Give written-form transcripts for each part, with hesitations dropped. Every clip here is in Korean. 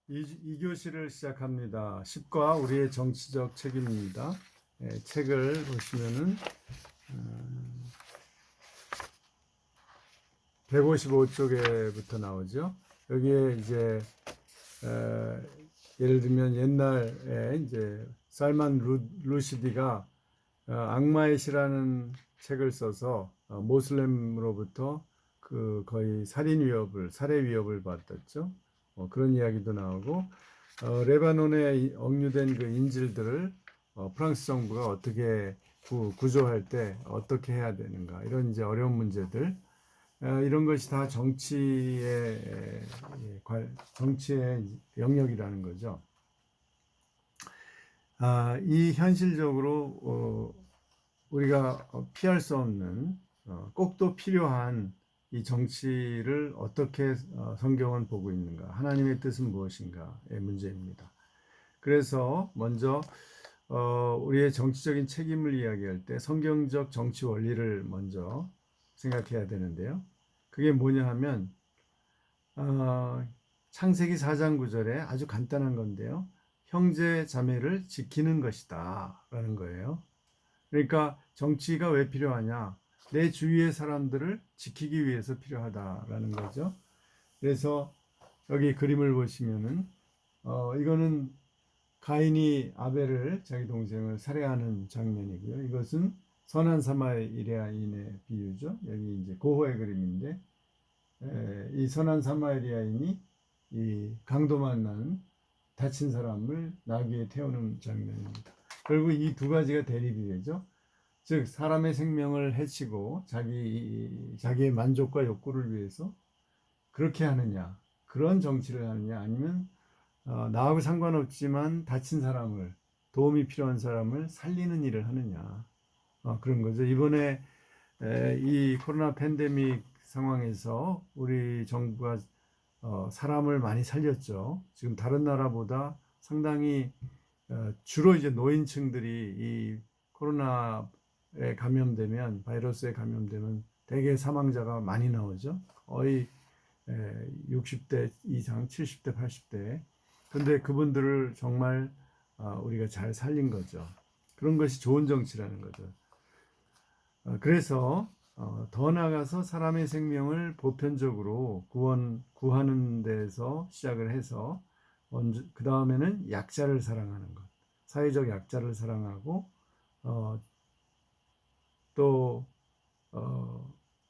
2교시를 시작합니다. 10과 우리의 정치적 책임입니다. 책을 보시면은 155쪽에부터 나오죠. 여기에 이제 예를 들면 옛날에 이제 살만 루시디가 악마의 시라는 책을 써서 모슬렘으로부터 그 거의 살해 위협을 받았죠. 그런 이야기도 나오고 레바논에 억류된 그 인질들을 프랑스 정부가 어떻게 구조할 때 어떻게 해야 되는가 이런 이제 어려운 문제들 이런 것이 다 정치의 영역이라는 거죠. 이 현실적으로 우리가 피할 수 없는 꼭 또 필요한 이 정치를 어떻게 성경은 보고 있는가, 하나님의 뜻은 무엇인가의 문제입니다. 그래서 먼저 우리의 정치적인 책임을 이야기할 때 성경적 정치 원리를 먼저 생각해야 되는데요. 그게 뭐냐 하면 창세기 4장 9절에 아주 간단한 건데요. 형제 자매를 지키는 것이다 라는 거예요. 그러니까 정치가 왜 필요하냐? 내 주위의 사람들을 지키기 위해서 필요하다라는 거죠. 그래서 여기 그림을 보시면은 이거는 가인이 아벨을 자기 동생을 살해하는 장면이고요. 이것은 선한 사마리아인의 비유죠. 여기 이제 고호의 그림인데 이 선한 사마리아인이 이 강도 만난 다친 사람을 나귀에 태우는 장면입니다. 결국 이 두 가지가 대립이 되죠. 즉 사람의 생명을 해치고 자기의 만족과 욕구를 위해서 그렇게 하느냐, 그런 정치를 하느냐, 아니면 나하고 상관없지만 다친 사람을, 도움이 필요한 사람을 살리는 일을 하느냐, 그런 거죠. 이번에 이 코로나 팬데믹 상황에서 우리 정부가 사람을 많이 살렸죠. 지금 다른 나라보다 상당히 주로 이제 노인층들이 이 코로나에 감염되면, 바이러스에 감염되면 대개 사망자가 많이 나오죠. 거의 60대 이상, 70대, 80대. 근데 그분들을 정말 우리가 잘 살린 거죠. 그런 것이 좋은 정치라는 거죠. 그래서 더 나아가서 사람의 생명을 보편적으로 구하는 데서 시작을 해서 먼저 그 다음에는 약자를 사랑하는 것, 사회적 약자를 사랑하고 또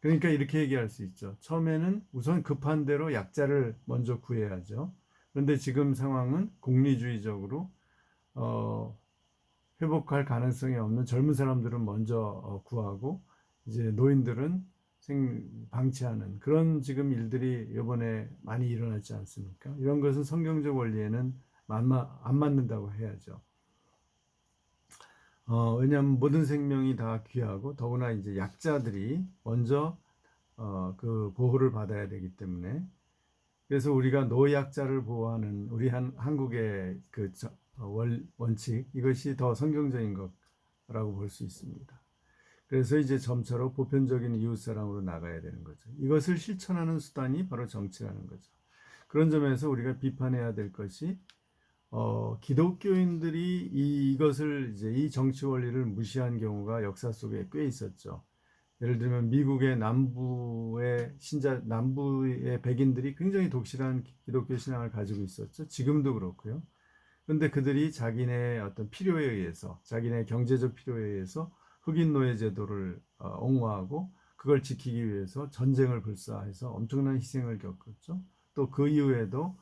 그러니까 이렇게 얘기할 수 있죠. 처음에는 우선 급한 대로 약자를 먼저 구해야죠. 그런데 지금 상황은 공리주의적으로 회복할 가능성이 없는 젊은 사람들은 먼저 구하고 이제 노인들은 방치하는 그런 지금 일들이 이번에 많이 일어났지 않습니까? 이런 것은 성경적 원리에는 안 맞는다고 해야죠. 왜냐하면 모든 생명이 다 귀하고 더구나 이제 약자들이 먼저 그 보호를 받아야 되기 때문에 그래서 우리가 노약자를 보호하는 우리 한국의 그 원칙 이것이 더 성경적인 거라고 볼 수 있습니다. 그래서 이제 점차로 보편적인 이웃사랑으로 나가야 되는 거죠. 이것을 실천하는 수단이 바로 정치라는 거죠. 그런 점에서 우리가 비판해야 될 것이 기독교인들이 이것을 이제 이 정치 원리를 무시한 경우가 역사 속에 꽤 있었죠. 예를 들면 미국의 남부의 백인들이 굉장히 독실한 기독교 신앙을 가지고 있었죠. 지금도 그렇고요. 그런데 그들이 자기네 어떤 필요에 의해서, 자기네 경제적 필요에 의해서 흑인 노예 제도를 옹호하고 그걸 지키기 위해서 전쟁을 불사해서 엄청난 희생을 겪었죠. 또 그 이후에도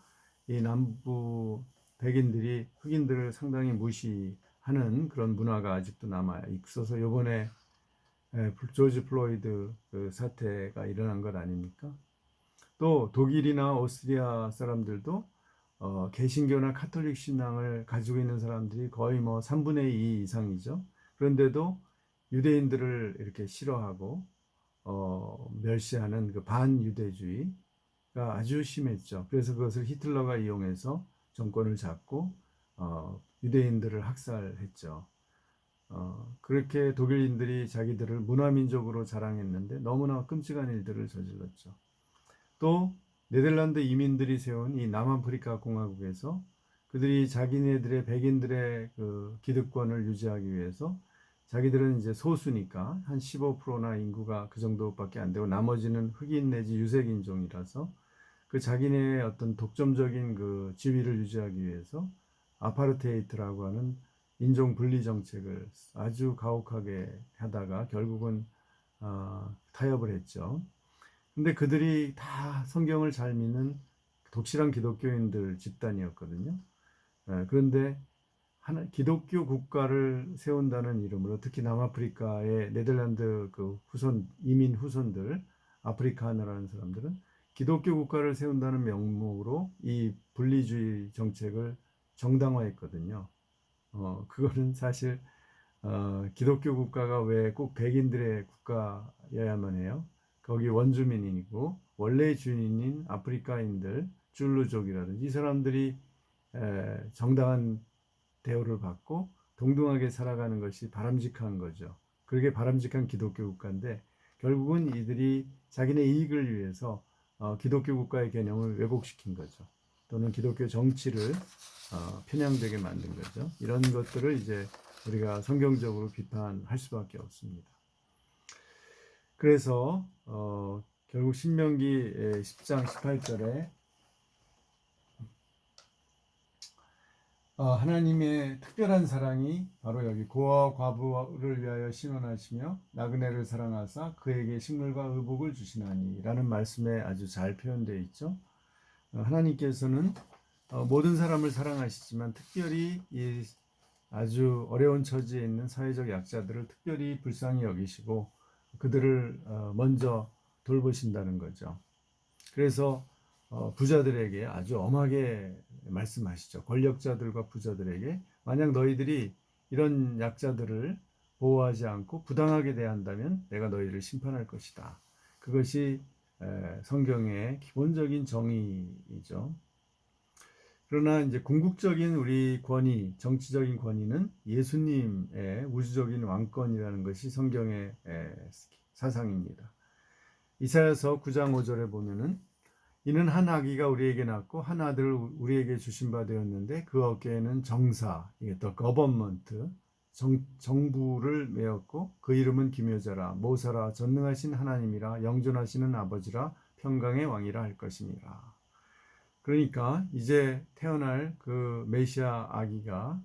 이 남부 백인들이 흑인들을 상당히 무시하는 그런 문화가 아직도 남아 있어서 이번에 조지 플로이드 그 사태가 일어난 것 아닙니까? 또 독일이나 오스트리아 사람들도 개신교나 카톨릭 신앙을 가지고 있는 사람들이 거의 뭐 3분의 2 이상이죠. 그런데도 유대인들을 이렇게 싫어하고 멸시하는 그 반유대주의가 아주 심했죠. 그래서 그것을 히틀러가 이용해서 정권을 잡고 유대인들을 학살했죠. 그렇게 독일인들이 자기들을 문화민족으로 자랑했는데 너무나 끔찍한 일들을 저질렀죠. 또 네덜란드 이민들이 세운 이 남아프리카 공화국에서 그들이 자기네들의 백인들의 그 기득권을 유지하기 위해서 자기들은 이제 소수니까 한 15%나 인구가 그 정도밖에 안 되고 나머지는 흑인 내지 유색인종이라서 그 자기네의 어떤 독점적인 그 지위를 유지하기 위해서 아파르테이트라고 하는 인종 분리 정책을 아주 가혹하게 하다가 결국은 타협을 했죠. 근데 그들이 다 성경을 잘 믿는 독실한 기독교인들 집단이었거든요. 그런데 기독교 국가를 세운다는 이름으로 특히 남아프리카의 네덜란드 그 이민 후손들, 아프리카너라는 사람들은 기독교 국가를 세운다는 명목으로 이 분리주의 정책을 정당화했거든요. 그거는 사실 기독교 국가가 왜 꼭 백인들의 국가여야만 해요? 거기 원주민이고 원래 주인인 아프리카인들, 줄루족이라든지 이 사람들이 정당한 대우를 받고 동등하게 살아가는 것이 바람직한 거죠. 그게 바람직한 기독교 국가인데 결국은 이들이 자기네 이익을 위해서 기독교 국가의 개념을 왜곡시킨 거죠. 또는 기독교 정치를 편향되게 만든 거죠. 이런 것들을 이제 우리가 성경적으로 비판할 수밖에 없습니다. 그래서 결국 신명기 10장 18절에 하나님의 특별한 사랑이 바로 여기 고아와 과부를 위하여 신원하시며 나그네를 사랑하사 그에게 식물과 의복을 주시나니 라는 말씀에 아주 잘 표현되어 있죠. 하나님께서는 모든 사람을 사랑하시지만 특별히 이 아주 어려운 처지에 있는 사회적 약자들을 특별히 불쌍히 여기시고 그들을 먼저 돌보신다는 거죠. 그래서 부자들에게 아주 엄하게 말씀하시죠. 권력자들과 부자들에게 만약 너희들이 이런 약자들을 보호하지 않고 부당하게 대한다면 내가 너희를 심판할 것이다. 그것이 성경의 기본적인 정의이죠. 그러나 이제 궁극적인 우리 권위, 정치적인 권위는 예수님의 우주적인 왕권이라는 것이 성경의 사상입니다. 이사야서 9장 5절에 보면은 이는 한 아기가 우리에게 낳고 한 아들을 우리에게 주신 바 되었는데 그 어깨에는 정사, 이게 또 거버먼트, 정부를 메었고 그 이름은 기묘자라 모사라 전능하신 하나님이라 영존하시는 아버지라 평강의 왕이라 할 것이니라. 그러니까 이제 태어날 그 메시아 아기가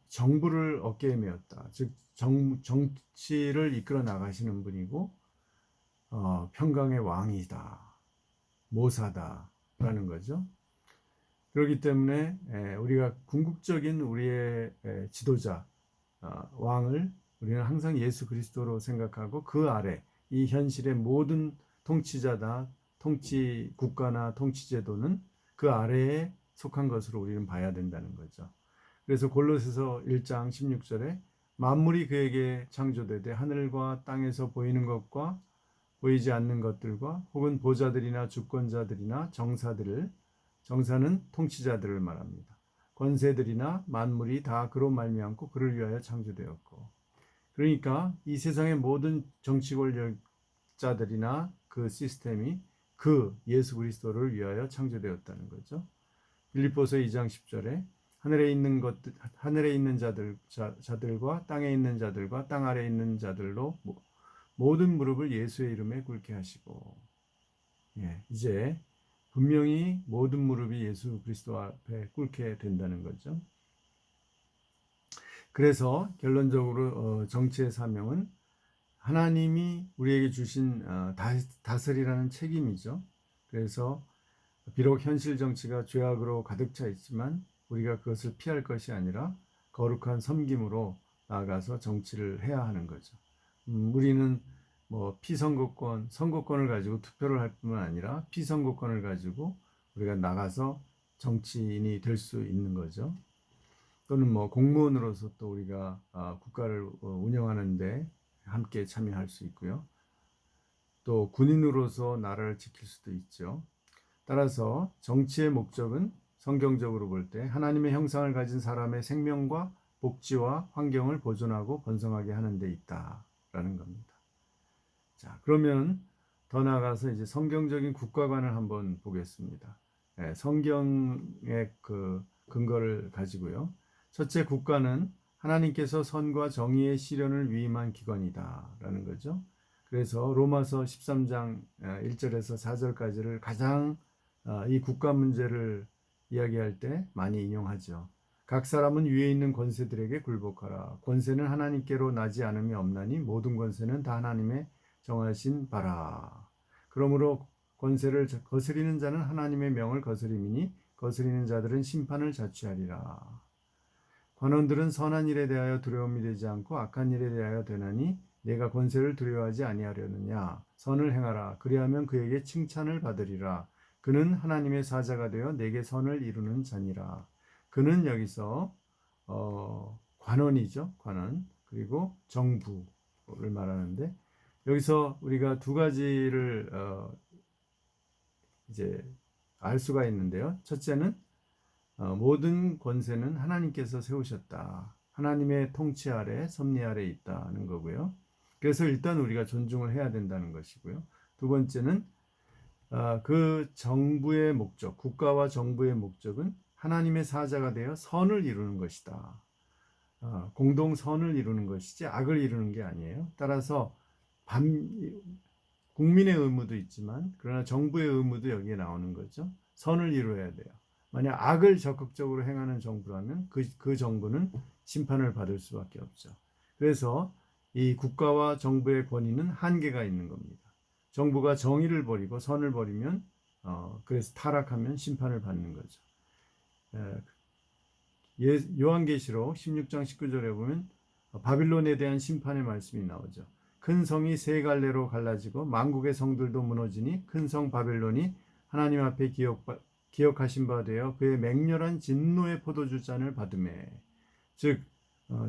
정부를 어깨에 메었다. 즉 정치를 이끌어 나가시는 분이고 평강의 왕이다. 모사다라는 거죠. 그렇기 때문에 우리가 궁극적인 우리의 지도자 왕을 우리는 항상 예수 그리스도로 생각하고 그 아래 이 현실의 모든 통치자다 통치 국가나 통치 제도는 그 아래에 속한 것으로 우리는 봐야 된다는 거죠. 그래서 골로새서 1장 16절에 만물이 그에게 창조되되 하늘과 땅에서 보이는 것과 보이지 않는 것들과 혹은 보좌들이나 주권자들이나 정사는 통치자들을 말합니다. 권세들이나 만물이 다 그로 말미암고 그를 위하여 창조되었고 그러니까 이 세상의 모든 정치 권력자들이나 그 시스템이 그 예수 그리스도를 위하여 창조되었다는 거죠. 빌립보서 2장 10절에 하늘에 있는 자들과 땅에 있는 자들과 땅 아래에 있는 자들로 모든 무릎을 예수의 이름에 꿇게 하시고 이제 분명히 모든 무릎이 예수 그리스도 앞에 꿇게 된다는 거죠. 그래서 결론적으로 정치의 사명은 하나님이 우리에게 주신 다스리라는 책임이죠. 그래서 비록 현실 정치가 죄악으로 가득 차 있지만 우리가 그것을 피할 것이 아니라 거룩한 섬김으로 나아가서 정치를 해야 하는 거죠. 우리는 선거권을 가지고 투표를 할 뿐만 아니라 피선거권을 가지고 우리가 나가서 정치인이 될 수 있는 거죠. 또는 공무원으로서 또 우리가 국가를 운영하는데 함께 참여할 수 있고요. 또 군인으로서 나라를 지킬 수도 있죠. 따라서 정치의 목적은 성경적으로 볼 때 하나님의 형상을 가진 사람의 생명과 복지와 환경을 보존하고 번성하게 하는 데 있다라는 겁니다. 자, 그러면 더 나아가서 이제 성경적인 국가관을 한번 보겠습니다. 성경의 그 근거를 가지고요. 첫째, 국가는 하나님께서 선과 정의의 실현을 위임한 기관이다라는 거죠. 그래서 로마서 13장 1절에서 4절까지를 가장 이 국가 문제를 이야기할 때 많이 인용하죠. 각 사람은 위에 있는 권세들에게 굴복하라. 권세는 하나님께로 나지 않음이 없나니 모든 권세는 다 하나님의 정하신 바라. 그러므로 권세를 거스리는 자는 하나님의 명을 거스림이니 거스리는 자들은 심판을 자취하리라. 관원들은 선한 일에 대하여 두려움이 되지 않고 악한 일에 대하여 되나니 내가 권세를 두려워하지 아니하려느냐. 선을 행하라. 그리하면 그에게 칭찬을 받으리라. 그는 하나님의 사자가 되어 내게 선을 이루는 자니라. 그는 여기서 관원이죠. 관원. 그리고 정부를 말하는데 여기서 우리가 두 가지를 이제 알 수가 있는데요. 첫째는 모든 권세는 하나님께서 세우셨다. 하나님의 통치 아래, 섭리 아래 있다는 거고요. 그래서 일단 우리가 존중을 해야 된다는 것이고요. 두 번째는 그 정부의 목적, 국가와 정부의 목적은 하나님의 사자가 되어 선을 이루는 것이다. 공동 선을 이루는 것이지 악을 이루는 게 아니에요. 따라서 국민의 의무도 있지만 그러나 정부의 의무도 여기에 나오는 거죠. 선을 이루어야 돼요. 만약 악을 적극적으로 행하는 정부라면 그 정부는 심판을 받을 수밖에 없죠. 그래서 이 국가와 정부의 권위는 한계가 있는 겁니다. 정부가 정의를 버리고 선을 버리면 그래서 타락하면 심판을 받는 거죠. 요한계시록 16장 19절에 보면 바빌론에 대한 심판의 말씀이 나오죠. 큰 성이 세 갈래로 갈라지고 만국의 성들도 무너지니 큰 성 바벨론이 하나님 앞에 기억하신 바 되어 그의 맹렬한 진노의 포도주 잔을 받으매. 즉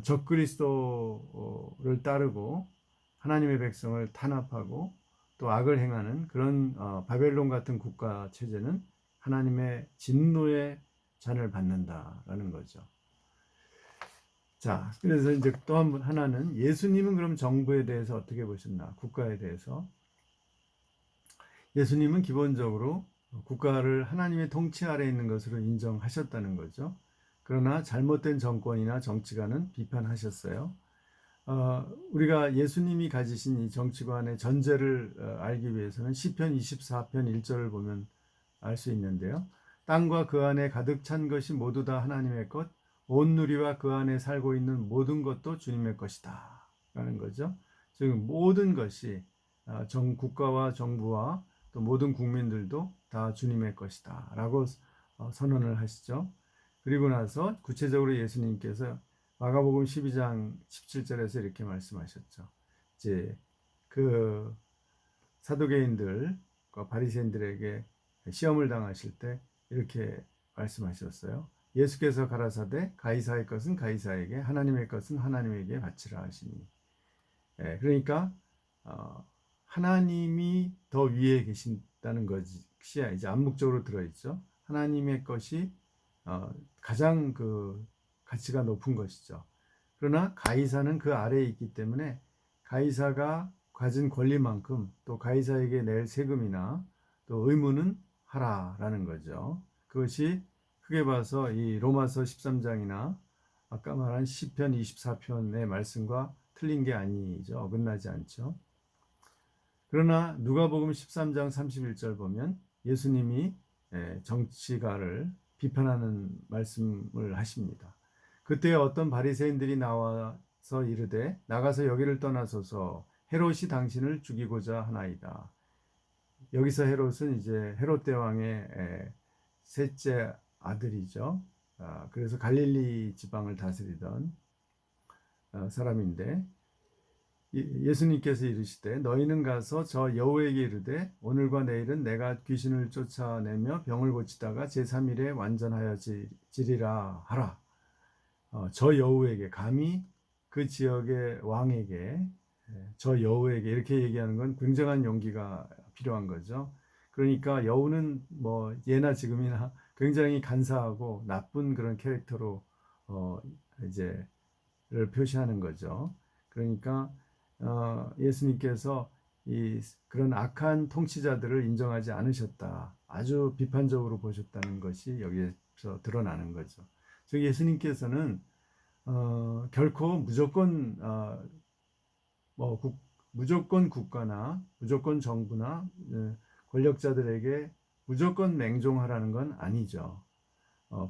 적그리스도를 따르고 하나님의 백성을 탄압하고 또 악을 행하는 그런 바벨론 같은 국가 체제는 하나님의 진노의 잔을 받는다라는 거죠. 자, 그래서 이제 또 한 번 하나는 예수님은 그럼 정부에 대해서 어떻게 보셨나? 국가에 대해서. 예수님은 기본적으로 국가를 하나님의 통치 아래 있는 것으로 인정하셨다는 거죠. 그러나 잘못된 정권이나 정치가는 비판하셨어요. 우리가 예수님이 가지신 이 정치관의 전제를 알기 위해서는 시편 24편 1절을 보면 알 수 있는데요. 땅과 그 안에 가득 찬 것이 모두 다 하나님의 것, 온 누리와 그 안에 살고 있는 모든 것도 주님의 것이다 라는 거죠. 즉 모든 것이 국가와 정부와 또 모든 국민들도 다 주님의 것이다 라고 선언을 하시죠. 그리고 나서 구체적으로 예수님께서 마가복음 12장 17절에서 이렇게 말씀하셨죠. 이제 그 사두개인들과 바리새인들에게 시험을 당하실 때 이렇게 말씀하셨어요. 예수께서 가라사대 가이사의 것은 가이사에게 하나님의 것은 하나님에게 바치라 하시니. 그러니까 하나님이 더 위에 계신다는 것이 이제 암묵적으로 들어있죠. 하나님의 것이 가장 그 가치가 높은 것이죠. 그러나 가이사는 그 아래에 있기 때문에 가이사가 가진 권리만큼 또 가이사에게 낼 세금이나 또 의무는 하라라는 거죠. 그것이 크게 봐서 이 로마서 13장이나 아까 말한 시편 24편의 말씀과 틀린 게 아니죠. 어긋나지 않죠. 그러나 누가복음 13장 31절 보면 예수님이 정치가를 비판하는 말씀을 하십니다. 그때 어떤 바리새인들이 나와서 이르되 나가서 여기를 떠나소서 헤롯이 당신을 죽이고자 하나이다. 여기서 헤롯은 이제 헤롯 대왕의 셋째 아들이죠. 그래서 갈릴리 지방을 다스리던 사람인데 예수님께서 이르시되 너희는 가서 저 여우에게 이르되 오늘과 내일은 내가 귀신을 쫓아내며 병을 고치다가 제3일에 완전하여지리라 하라. 저 여우에게 감히 그 지역의 왕에게 저 여우에게 이렇게 얘기하는 건 굉장한 용기가 필요한 거죠. 그러니까 여우는 뭐 예나 지금이나 굉장히 간사하고 나쁜 그런 캐릭터로 이제를 표시하는 거죠. 그러니까 예수님께서 그런 악한 통치자들을 인정하지 않으셨다. 아주 비판적으로 보셨다는 것이 여기에서 드러나는 거죠. 즉 예수님께서는 결코 무조건 무조건 국가나 무조건 정부나 권력자들에게 무조건 맹종하라는 건 아니죠.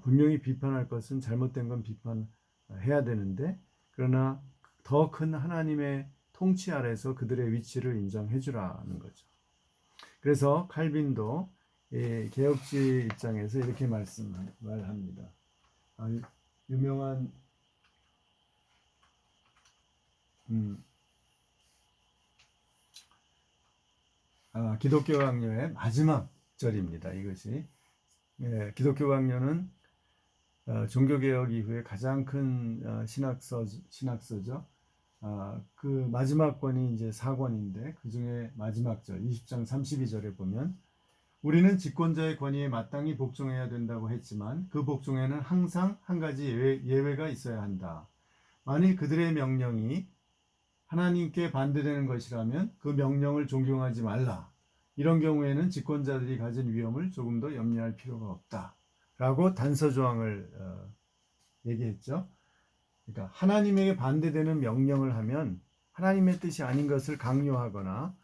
분명히 비판할 것은 잘못된 건 비판해야 되는데, 그러나 더 큰 하나님의 통치 아래서 그들의 위치를 인정해 주라는 거죠. 그래서 칼빈도 개혁주의 입장에서 이렇게 말합니다. 유명한 기독교 강요의 마지막 절입니다. 이것이 기독교 강요는 종교개혁 이후에 가장 큰 신학서죠. 그 마지막 권이 이제 4권인데 그 중에 마지막 절 20장 32절에 보면 우리는 집권자의 권위에 마땅히 복종해야 된다고 했지만 그 복종에는 항상 한 가지 예외가 있어야 한다. 만일 그들의 명령이 하나님께 반대되는 것이라면 그 명령을 존경하지 말라. 이런 경우에는 집권자들이 가진 위험을 조금 더 염려할 필요가 없다. 라고 단서 조항을 얘기했죠. 그러니까 하나님에게 반대되는 명령을 하면 하나님의 뜻이 아닌 것을 강요하거나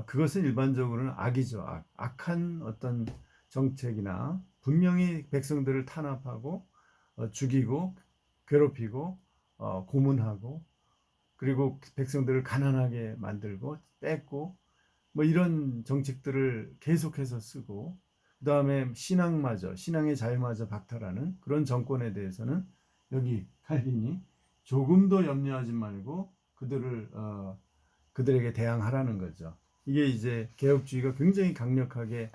그것은 일반적으로는 악이죠. 악한 어떤 정책이나 분명히 백성들을 탄압하고 죽이고 괴롭히고 고문하고 그리고 백성들을 가난하게 만들고 뺏고 뭐 이런 정책들을 계속해서 쓰고 그 다음에 신앙의 자유마저 박탈하는 그런 정권에 대해서는 여기 칼빈이 조금도 염려하지 말고 그들에게 대항하라는 거죠. 이게 이제 개혁주의가 굉장히 강력하게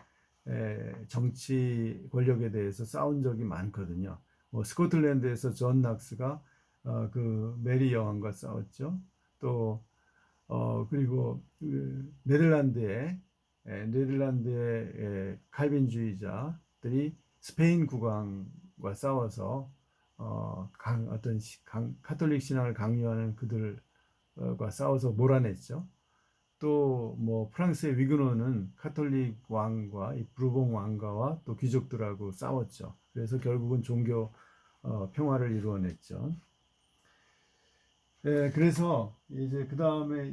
정치 권력에 대해서 싸운 적이 많거든요. 스코틀랜드에서 존 낙스가 그 메리 여왕과 싸웠죠. 또 그리고 네덜란드의 칼빈주의자들이 스페인 국왕과 싸워서 카톨릭 신앙을 강요하는 그들과 싸워서 몰아냈죠. 또 뭐 프랑스의 위그노는 카톨릭 왕과 이 부르봉 왕가와 또 귀족들하고 싸웠죠. 그래서 결국은 종교 평화를 이루어냈죠. 그래서 이제 그 다음에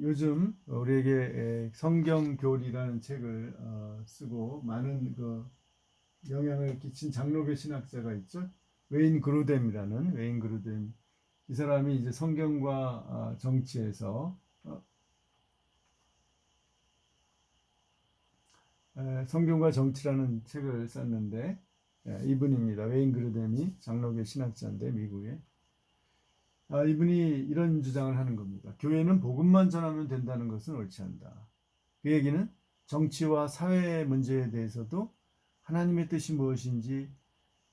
요즘 우리에게 성경교리라는 책을 쓰고 많은 그 영향을 끼친 장로교 신학자가 있죠. 웨인 그루뎀. 이 사람이 이제 성경과 정치에서 성경과 정치라는 책을 썼는데 이분입니다. 웨인 그루뎀이 장로교 신학자인데 미국에. 이분이 이런 주장을 하는 겁니다. 교회는 복음만 전하면 된다는 것은 옳지 않다. 그 얘기는 정치와 사회 문제에 대해서도 하나님의 뜻이 무엇인지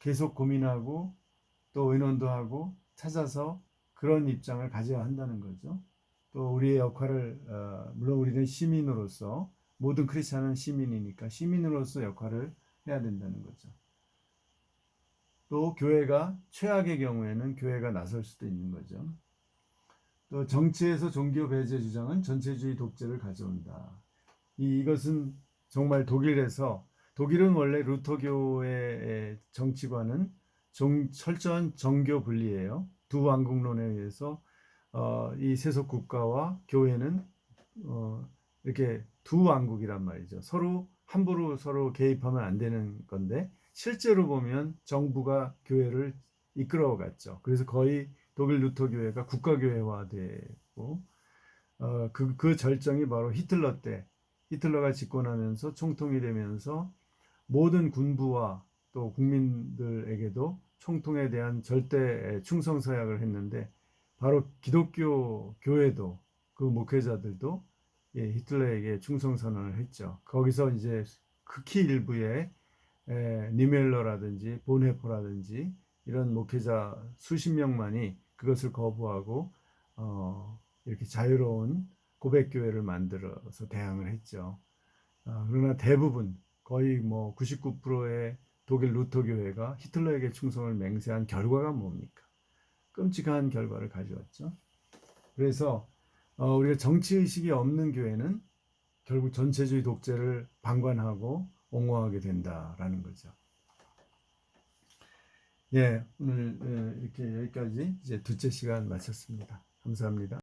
계속 고민하고 또 의논도 하고 찾아서 그런 입장을 가져야 한다는 거죠. 또 우리의 역할을 물론 우리는 시민으로서 모든 크리스찬은 시민이니까 시민으로서 역할을 해야 된다는 거죠. 또 교회가 최악의 경우에는 교회가 나설 수도 있는 거죠. 또 정치에서 종교 배제 주장은 전체주의 독재를 가져온다. 이것은 정말 독일은 원래 루터교의 정치관은 철저한 정교 분리예요. 두 왕국론에 의해서 이 세속 국가와 교회는 이렇게 두 왕국이란 말이죠. 함부로 서로 개입하면 안 되는 건데 실제로 보면 정부가 교회를 이끌어갔죠. 그래서 거의 독일 루터교회가 국가교회화되고 그 절정이 바로 히틀러 때 히틀러가 집권하면서 총통이 되면서 모든 군부와 또 국민들에게도 총통에 대한 절대 충성 서약을 했는데 바로 기독교 교회도 그 목회자들도 히틀러에게 충성 선언을 했죠. 거기서 이제 극히 일부의 니멜러라든지 본헤퍼라든지 이런 목회자 수십 명만이 그것을 거부하고 이렇게 자유로운 고백교회를 만들어서 대항을 했죠. 그러나 대부분 거의 뭐 99%의 독일 루터교회가 히틀러에게 충성을 맹세한 결과가 뭡니까? 끔찍한 결과를 가져왔죠. 그래서 우리가 정치 의식이 없는 교회는 결국 전체주의 독재를 방관하고 옹호하게 된다라는 거죠. 예, 오늘 이렇게 여기까지 이제 둘째 시간 마쳤습니다. 감사합니다.